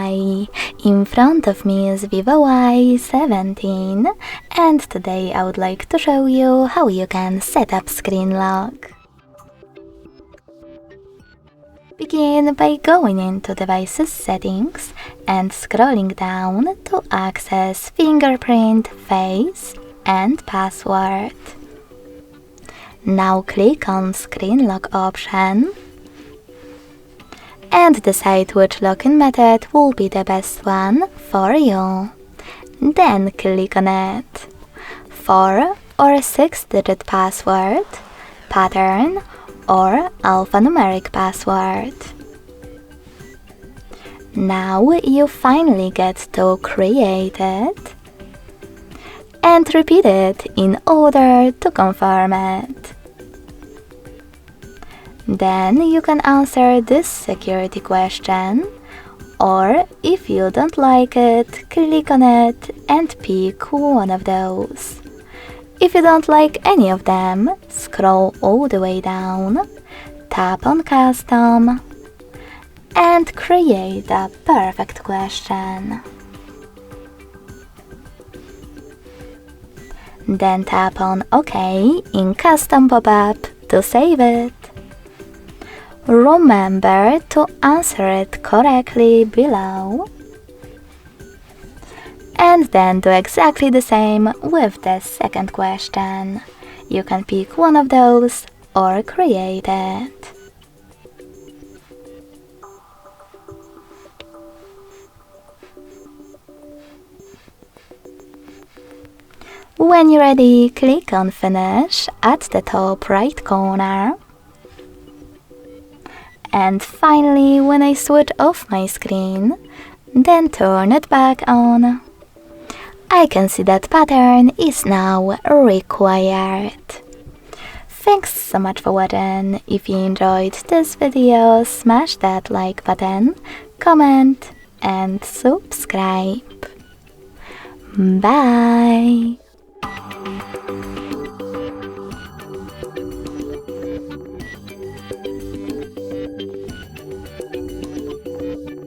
Hi! In front of me is VIVO Y17 and today I would like to show you how you can set up screen lock. Begin by going into Devices Settings and scrolling down to access Fingerprint, Face and Password. Now click on Screen Lock option and decide which login method will be the best one for you. Then click on it. 4 or 6-digit password, pattern or alphanumeric password. Now you finally get to create it and repeat it in order to confirm it. Then you can answer this security question, or if you don't like it, click on it and pick one of those. If you don't like any of them, scroll all the way down, tap on Custom, and create a perfect question. Then tap on OK in Custom pop-up to save it. Remember to answer it correctly below. And then do exactly the same with the second question. You can pick one of those or create it. When you're ready, click on Finish at the top right corner. And finally, when I switch off my screen, then turn it back on, I can see that pattern is now required. Thanks so much for watching. If you enjoyed this video, smash that like button, comment and subscribe. Bye!